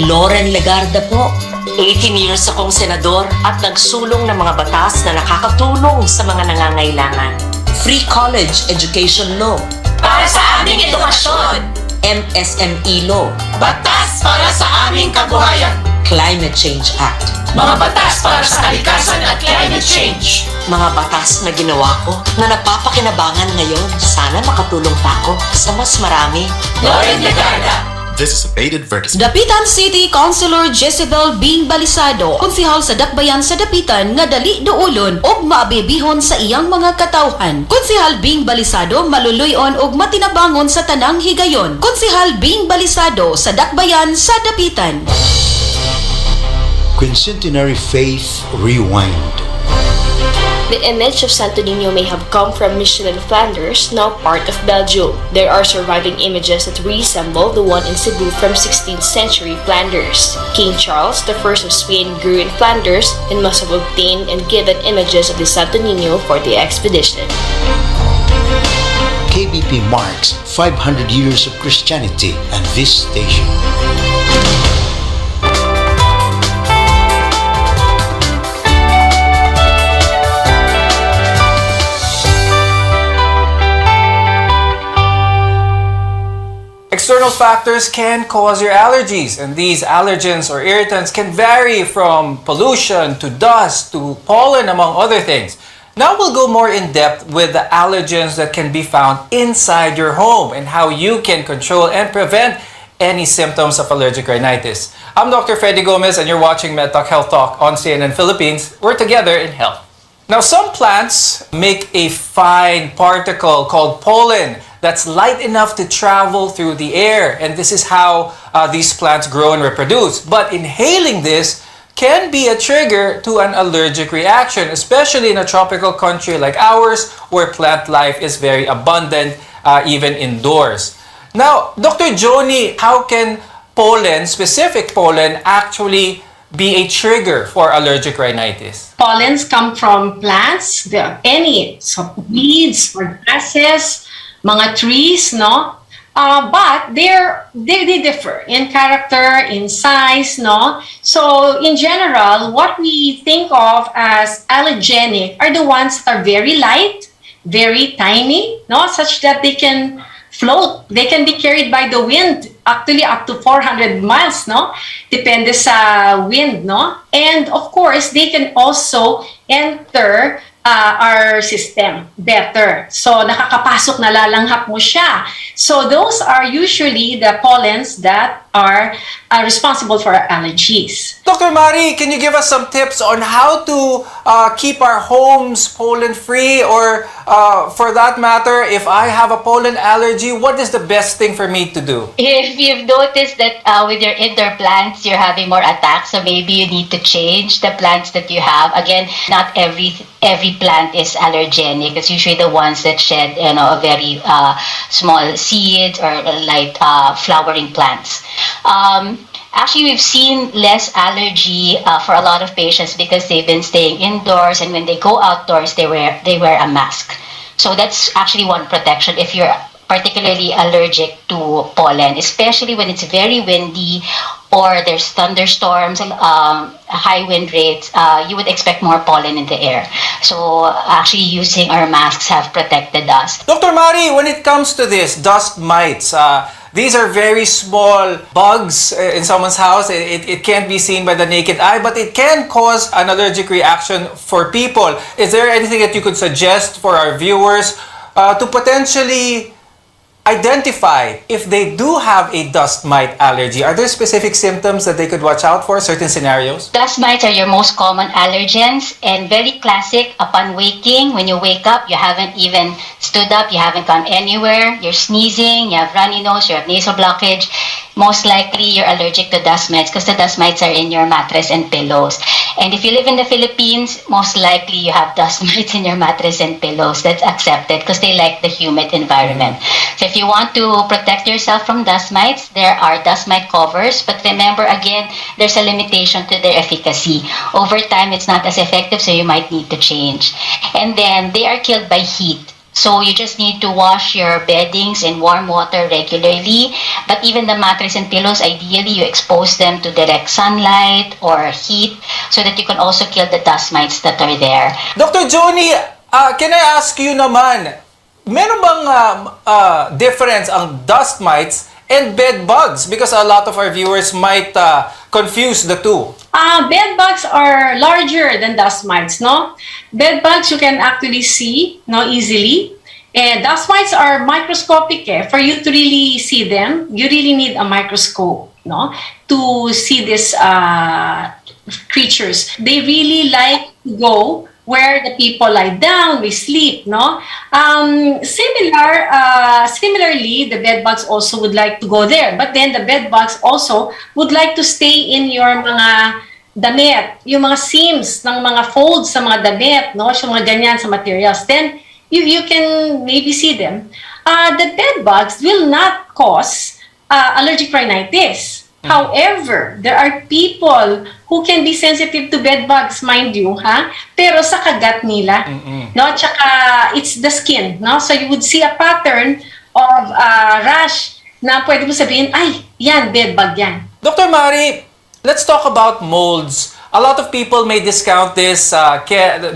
Loren Legarda po. 18 years akong senador at nagsulong ng mga batas na nakakatulong sa mga nangangailangan. Free college education law. Para sa aming edukasyon. MSME law. Batas para sa aming kabuhayan. Climate Change Act. Mga batas para sa kalikasan at climate change. Mga batas na ginawa ko na napapakinabangan ngayon. Sana makatulong pa ako sa mas marami. Loren Legarda. This is a paid advertisement. Dapitan City Councilor Jezebel Bing Balisado, konsehal sa Dakbayan sa Dapitan nga dali duulon og maabibihon sa iyang mga katawhan. Konsehal Bing Balisado maluluyon og matinabangon sa tanang higayon. Konsehal Bing Balisado sa Dakbayan sa Dapitan. Quincentenary Faith Rewind. The image of Santo Niño may have come from Michelin, Flanders, now part of Belgium. There are surviving images that resemble the one in Cebu from 16th century Flanders. King Charles I of Spain grew in Flanders and must have obtained and given images of the Santo Niño for the expedition. KBP marks 500 years of Christianity and this station. External factors can cause your allergies, and these allergens or irritants can vary from pollution to dust to pollen, among other things. Now we'll go more in depth with the allergens that can be found inside your home and how you can control and prevent any symptoms of allergic rhinitis. I'm Dr. Freddy Gomez, and you're watching MedTalk Health Talk on CNN Philippines. We're together in health. Now, some plants make a fine particle called pollen that's light enough to travel through the air, and this is how these plants grow and reproduce. But inhaling this can be a trigger to an allergic reaction, especially in a tropical country like ours, where plant life is very abundant, even indoors. Now, Dr. Joni, how can pollen, specific pollen, actually be a trigger for allergic rhinitis? Pollens come from plants, any so weeds or grasses, mga trees, no? But they differ in character, in size, no? So in general, what we think of as allergenic are the ones that are very light, very tiny, no? Such that they can float. They can be carried by the wind, actually up to 400 miles, no? Depende sa wind, no? And of course, they can also enter our system better. So, nakakapasok, nalalanghap mo siya. So, those are usually the pollens that are responsible for allergies. Dr. Mari, can you give us some tips on how to keep our homes pollen-free? Or for that matter, if I have a pollen allergy, what is the best thing for me to do? If you've noticed that with your indoor plants, you're having more attacks, so maybe you need to change the plants that you have. Again, not every plant is allergenic. It's usually the ones that shed, a very small seeds or light flowering plants. Actually, we've seen less allergy for a lot of patients because they've been staying indoors, and when they go outdoors, they wear a mask. So that's actually one protection if you're particularly allergic to pollen, especially when it's very windy or there's thunderstorms and high wind rates. You would expect more pollen in the air. So actually using our masks have protected us. Dr. Mari, when it comes to this, dust mites, these are very small bugs in someone's house. It can't be seen by the naked eye, but it can cause an allergic reaction for people. Is there anything that you could suggest for our viewers to potentially identify if they do have a dust mite allergy? Are there specific symptoms that they could watch out for, certain scenarios? Dust mites are your most common allergens and very classic. Upon waking, when you wake up, you haven't even stood up, you haven't gone anywhere, you're sneezing, you have runny nose, you have nasal blockage. Most likely you're allergic to dust mites because the dust mites are in your mattress and pillows. And if you live in the Philippines, most likely you have dust mites in your mattress and pillows. That's accepted because they like the humid environment. So if you want to protect yourself from dust mites, there are dust mite covers. But remember, again, there's a limitation to their efficacy. Over time, it's not as effective, so you might need to change. And then they are killed by heat. So you just need to wash your beddings in warm water regularly. But even the mattress and pillows, ideally you expose them to direct sunlight or heat so that you can also kill the dust mites that are there. Dr. Joni, can I ask you naman, meron bang difference ang dust mites and bed bugs? Because a lot of our viewers might confuse the two. Bed bugs are larger than dust mites, no? Bed bugs you can actually see, no, easily. And dust mites are microscopic. For you to really see them, you really need a microscope, no, to see these creatures. They really like to go where the people lie down, we sleep, no? Similarly, the bed bugs also would like to go there. But then the bed bugs also would like to stay in your mga damit, yung mga seams ng mga folds sa mga damit, no? Yung mga ganyan sa materials. Then, you can maybe see them. The bed bugs will not cause allergic rhinitis. However, there are people who can be sensitive to bed bugs, mind you, ha? Pero sa kagat nila, no? Tsaka it's the skin, no? So you would see a pattern of rash na pwede mo sabihin, ay, yan, bed bug yan. Dr. Mari, let's talk about molds. A lot of people may discount this,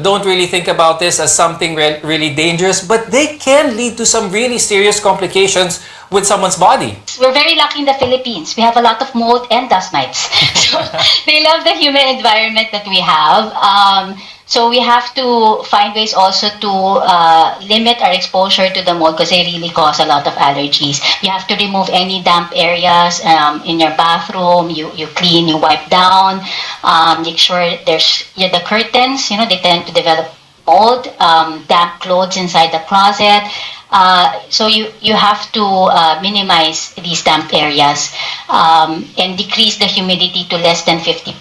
don't really think about this as something really dangerous, but they can lead to some really serious complications with someone's body. We're very lucky in the Philippines. We have a lot of mold and dust mites. So they love the humid environment that we have. So we have to find ways also to limit our exposure to the mold because they really cause a lot of allergies. You have to remove any damp areas in your bathroom. You clean, you wipe down. Make sure there's the curtains. They tend to develop mold. Damp clothes inside the closet. So you have to minimize these damp areas and decrease the humidity to less than 50%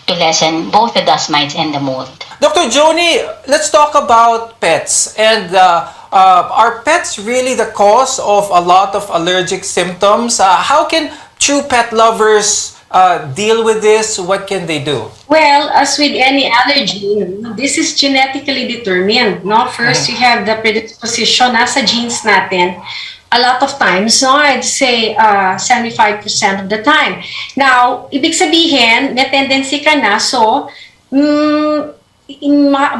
to lessen both the dust mites and the mold. Dr. Joni, let's talk about pets. And are pets really the cause of a lot of allergic symptoms? How can true pet lovers deal with this? What can they do? Well, as with any allergy, this is genetically determined. No? First, you have the predisposition nasa genes natin. A lot of times, no, I'd say 75% of the time. Now, ibig sabihin, may tendency ka na, so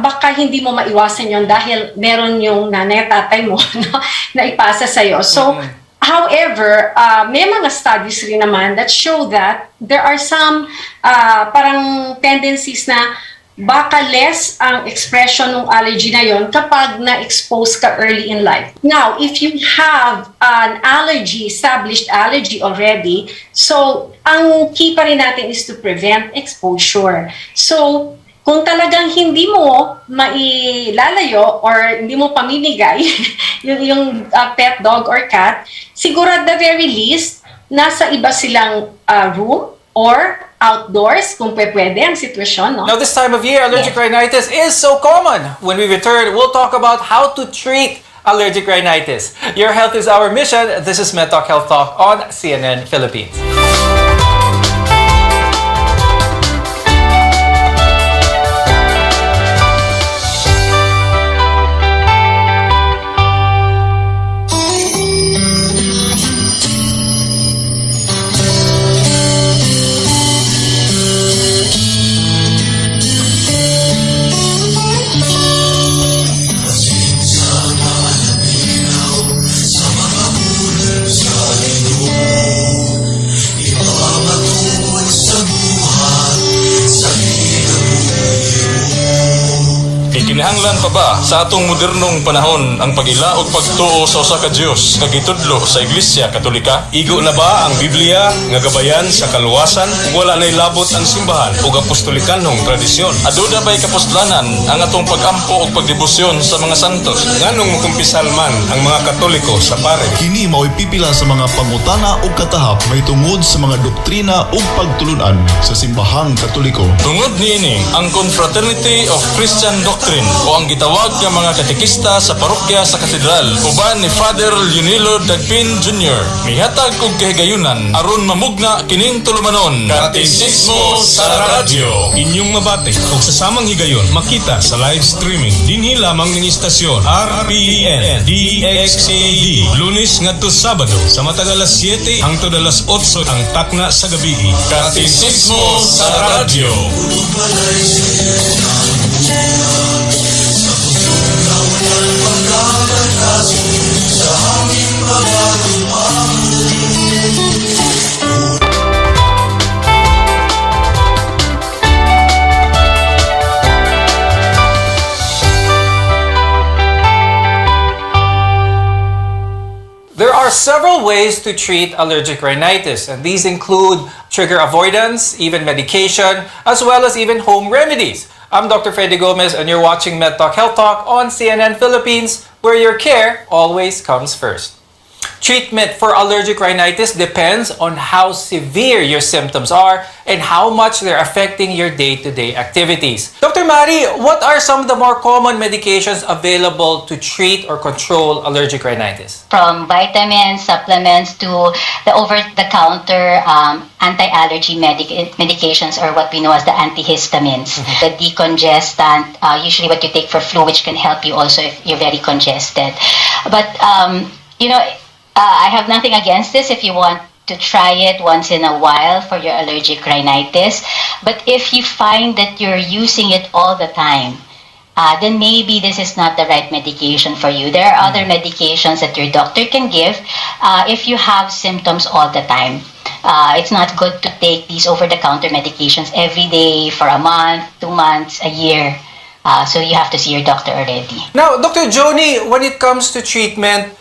baka hindi mo maiwasan yon dahil meron yung nanay tatay mo no, na ipasa sa'yo. So, however, may mga studies rin naman that show that there are some parang tendencies na baka less ang expression ng allergy na yon kapag na-expose ka early in life. Now, if you have an allergy, established allergy already, so ang key pa rin natin is to prevent exposure. So, kung talagang hindi mo mailalayo or hindi mo pamimigay yung pet dog or cat, siguro at the very least, nasa iba silang room or outdoors kung pwede ang sitwasyon. No? Now this time of year, allergic rhinitis is so common. When we return, we'll talk about how to treat allergic rhinitis. Your health is our mission. This is MedTalk Health Talk on CNN Philippines. Kinahanglan pa ba sa atong modernong panahon ang pagila o pagtuo sa usa ka Dios nga gitudlo sa Iglesia Katolika? Igo na ba ang Biblia nga gabayan sa kaluwasan ug wala nay labot ang simbahan ug apostolikanhong tradisyon? Aduda ba'y kapustlanan ang atong pagampo ug pagdebosyon sa mga santos? Nganong mukumpisal man ang mga Katoliko sa pare? Kini mao'y pipila sa mga pangutana o katahap may tungod sa mga doktrina o pagtulunan sa simbahang Katoliko. Tungod niini ang Confraternity of Christian Doctrine o ang gitawag nga mga katekista sa parokya sa katedral uban ni Father Junilo Dagpin Jr. Mihatag og kahigayunan aron mamugna kining tulumanon. Katekismo sa radyo. Inyong mabati ug sa samang higayon makita sa live streaming dinhi lamang ning istasyon RPN DXKD Lunes ngadto Sabado sa matag alas 7 hangtod alas 8 ang takna sa gabi. Katekismo sa radyo. There are several ways to treat allergic rhinitis, and these include trigger avoidance, even medication, as well as even home remedies. I'm Dr. Freddy Gomez, and you're watching MedTalk Health Talk on CNN Philippines, where your care always comes first. Treatment for allergic rhinitis depends on how severe your symptoms are and how much they're affecting your day-to-day activities. Dr. Mari, what are some of the more common medications available to treat or control allergic rhinitis? From vitamins, supplements to the over-the-counter anti-allergy medications, or what we know as the antihistamines. The decongestant, usually what you take for flu, which can help you also if you're very congested. But, I have nothing against this if you want to try it once in a while for your allergic rhinitis. But if you find that you're using it all the time, then maybe this is not the right medication for you. There are other medications that your doctor can give if you have symptoms all the time. It's not good to take these over-the-counter medications every day for a month, 2 months, a year. So you have to see your doctor already. Now, Dr. Joni, when it comes to treatment,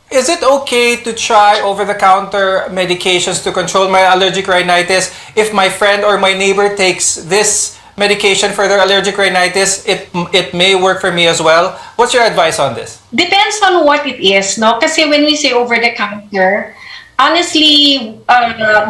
is it okay to try over-the-counter medications to control my allergic rhinitis? If my friend or my neighbor takes this medication for their allergic rhinitis, it may work for me as well. What's your advice on this? Depends on what it is, no? Kasi when we say over-the-counter, honestly,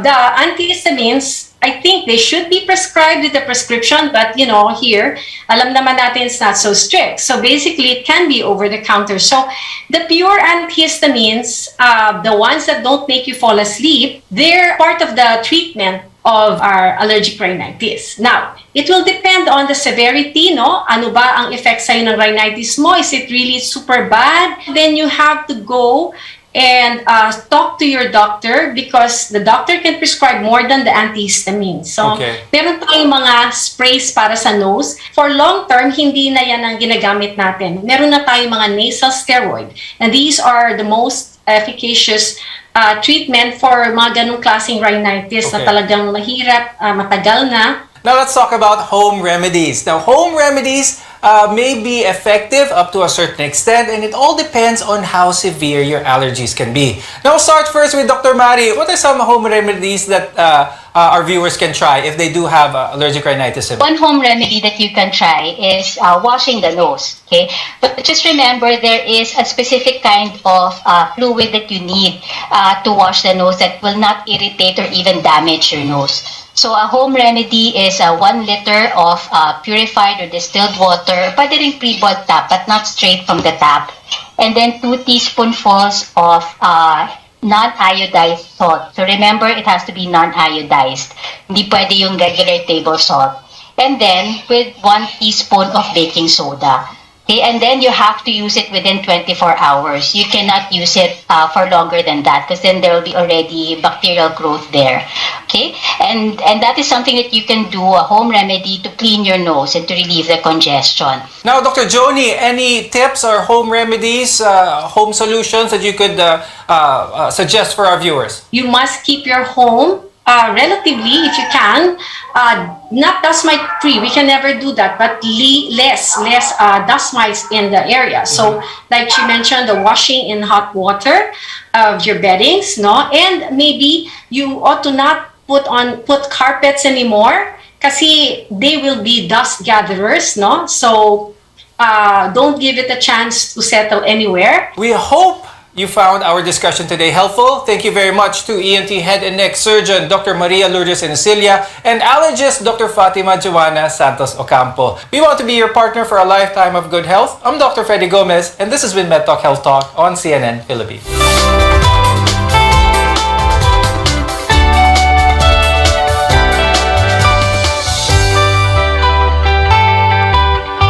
the antihistamines, I think they should be prescribed with a prescription, but here, alam naman natin it's not so strict. So basically, it can be over the counter. So the pure antihistamines, the ones that don't make you fall asleep, they're part of the treatment of our allergic rhinitis. Now, it will depend on the severity, no? Ano ba ang effect sa'yo ng rhinitis mo? Is it really super bad? Then you have to go and talk to your doctor because the doctor can prescribe more than the antihistamine. So, meron tayong mga sprays para sa nose. For long term, hindi na yan ang ginagamit natin. Meron na tayong mga nasal steroid. And these are the most efficacious treatment for mga ganong klaseng rhinitis na talagang mahirap, matagal na. Now let's talk about home remedies. Now, home remedies may be effective up to a certain extent, and it all depends on how severe your allergies can be. Now, we'll start first with Dr. Mari. What are some home remedies that our viewers can try if they do have allergic rhinitis? One home remedy that you can try is washing the nose. Okay, but just remember there is a specific kind of fluid that you need to wash the nose that will not irritate or even damage your nose. So a home remedy is 1 liter of purified or distilled water, pwede rin pre-boiled tap, but not straight from the tap. And then 2 teaspoonfuls of non-iodized salt. So remember, it has to be non-iodized. Hindi pwede yung regular table salt. And then with 1 teaspoon of baking soda. Okay, and then you have to use it within 24 hours. You cannot use it for longer than that because then there will be already bacterial growth there. Okay, and that is something that you can do, a home remedy to clean your nose and to relieve the congestion. Now, Dr. Joni, any tips or home remedies, home solutions that you could suggest for our viewers? You must keep your home relatively, if you can, not dust mite free. We can never do that, but less dust mites in the area. So, like she mentioned, the washing in hot water of your beddings, no, and maybe you ought to not put carpets anymore, kasi they will be dust gatherers, no. So, don't give it a chance to settle anywhere. We hope you found our discussion today helpful. Thank you very much to ENT Head and Neck Surgeon Dr. Maria Lourdes Encilia and allergist Dr. Fatima Joanna Santos Ocampo. We want to be your partner for a lifetime of good health. I'm Dr. Freddy Gomez, and this has been MedTalk Health Talk on CNN Philippines.